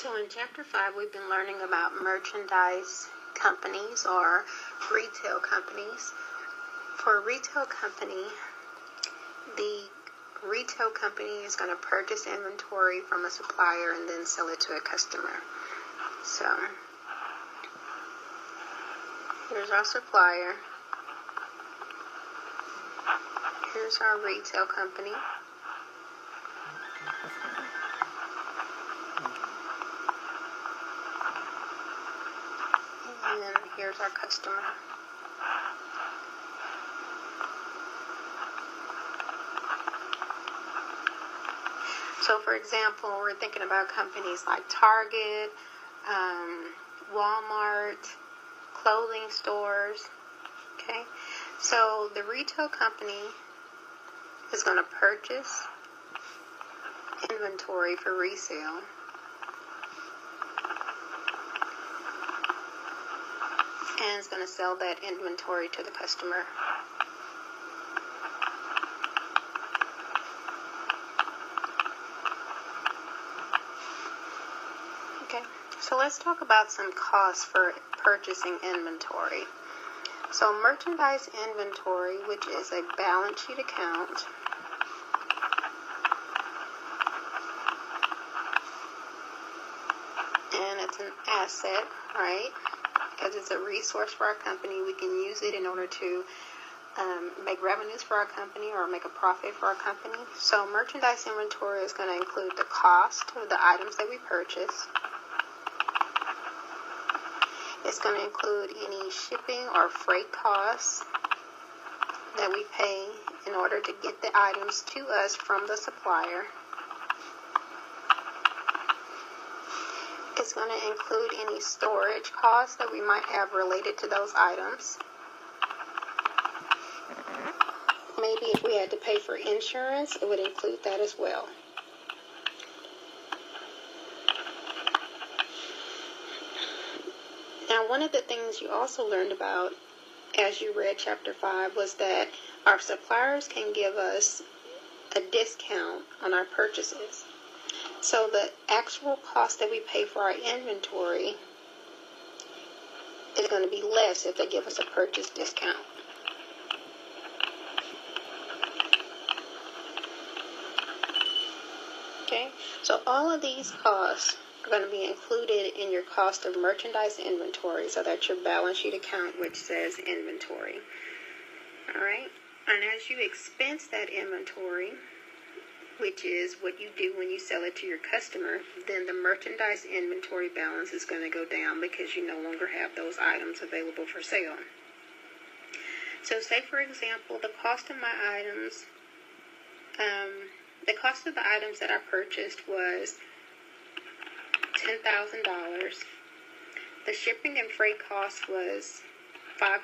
So in Chapter 5, we've been learning about merchandise companies or retail companies. For a retail company, the retail company is going to purchase inventory from a supplier and then sell it to a customer. So here's our supplier. Here's our retail company. And here's our customer. So for example, we're thinking about companies like Target, Walmart, clothing stores. Okay, so the retail company is going to purchase inventory for resale. And it's going to sell that inventory to the customer. Okay, so let's talk about some costs for purchasing inventory. So merchandise inventory, which is a balance sheet account, and it's an asset, right? Because it's a resource for our company. We can use it in order to make revenues for our company or make a profit for our company. So merchandise inventory is going to include the cost of the items that we purchase. It's going to include any shipping or freight costs that we pay in order to get the items to us from the supplier. It's going to include any storage costs that we might have related to those items. Maybe if we had to pay for insurance, it would include that as well. Now, one of the things you also learned about as you read Chapter 5 was that our suppliers can give us a discount on our purchases. So the actual cost that we pay for our inventory is going to be less if they give us a purchase discount. Okay, so all of these costs are going to be included in your cost of merchandise inventory. So that's your balance sheet account, which says inventory. All right, and as you expense that inventory, which is what you do when you sell it to your customer, then the merchandise inventory balance is going to go down because you no longer have those items available for sale. So say, for example, the cost of my items, the cost of the items that I purchased was $10,000. The shipping and freight cost was $500.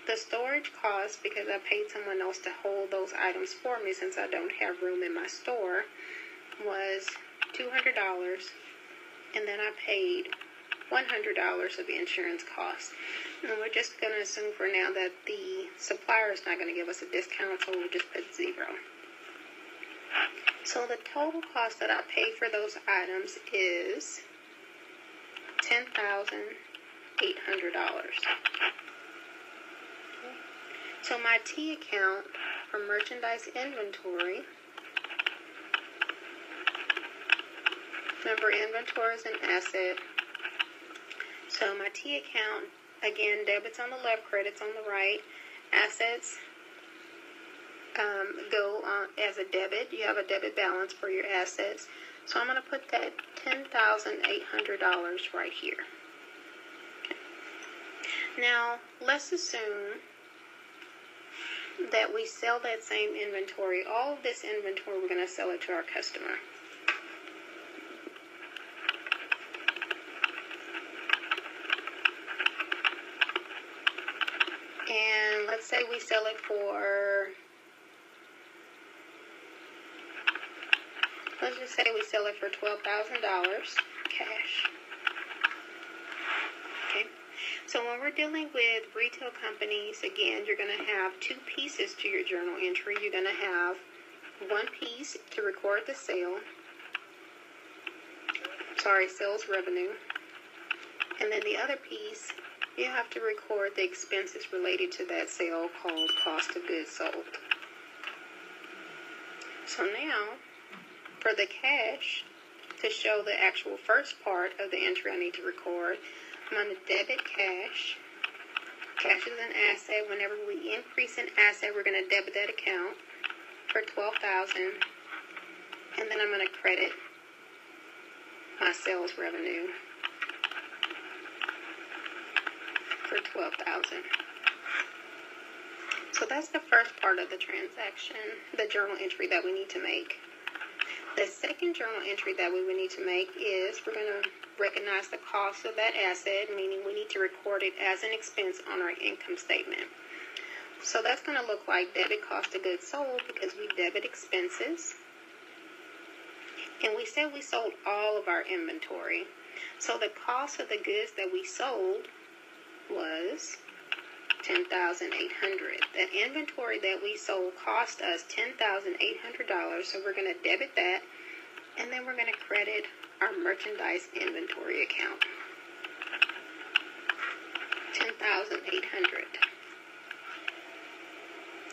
The storage cost, because I paid someone else to hold those items for me since I don't have room in my store, was $200. And then I paid $100 of insurance costs. And we're just going to assume for now that the supplier is not going to give us a discount, so we'll just put 0. So the total cost that I paid for those items is $10,800. So my T account for merchandise inventory, remember inventory is an asset. So my T account, again, debits on the left, credits on the right. Assets go on as a debit. You have a debit balance for your assets. So I'm going to put that $10,800 right here. Okay. Now, let's assume that we sell that same inventory. All of this inventory, we're going to sell it to our customer. And let's say we sell it for, let's just say we sell it for $12,000 cash. Okay. So when we're dealing with retail companies, again, you're going to have two pieces to your journal entry. You're going to have one piece to record the sale sales revenue. And then the other piece, you have to record the expenses related to that sale called cost of goods sold. So now, for the cash, to show the actual first part of the entry I need to record, I'm going to debit cash. Cash is an asset. Whenever we increase an asset, we're going to debit that account for $12,000. And then I'm going to credit my sales revenue for $12,000. So that's the first part of the transaction, the journal entry that we need to make. The second journal entry that we would need to make is we're going to recognize the cost of that asset, meaning we need to record it as an expense on our income statement. So that's going to look like debit cost of goods sold because we debit expenses. And we said we sold all of our inventory. So the cost of the goods that we sold was $10,800. That inventory that we sold cost us $10,800, so we're going to debit that, and then we're going to credit our merchandise inventory account. $10,800.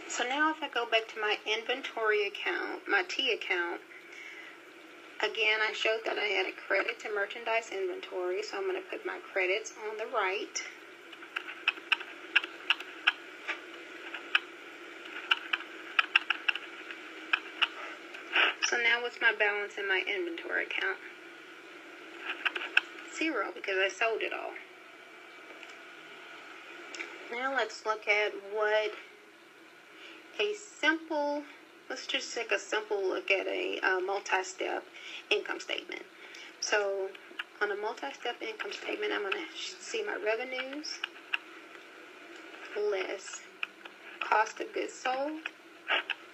So now if I go back to my inventory account, my T account, again, I showed that I had a credit to merchandise inventory, so I'm going to put my credits on the right. So now what's my balance in my inventory account? 0, because I sold it all. Now let's look at what let's just take a simple look at a multi-step income statement. So on a multi-step income statement, I'm going to see my revenues less cost of goods sold,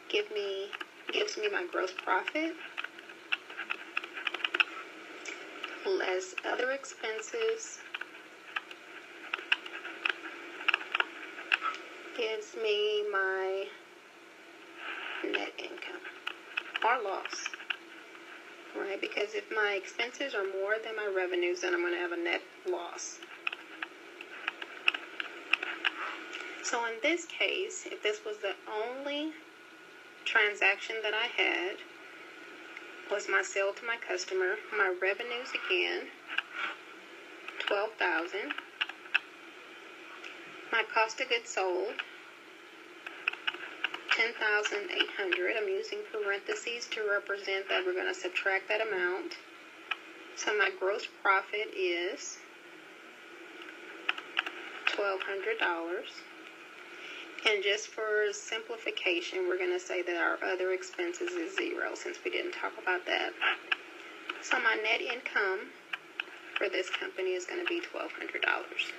gives me my gross profit, less other expenses, gives me my net income or loss, right? Because if my expenses are more than my revenues, then I'm going to have a net loss. So in this case, if this was the only transaction that I had, was my sale to my customer, my revenues again, $12,000. My cost of goods sold, $10,800. I'm using parentheses to represent that we're going to subtract that amount. So my gross profit is $1,200. And just for simplification, we're going to say that our other expenses is 0 since we didn't talk about that. So my net income for this company is going to be $1,200.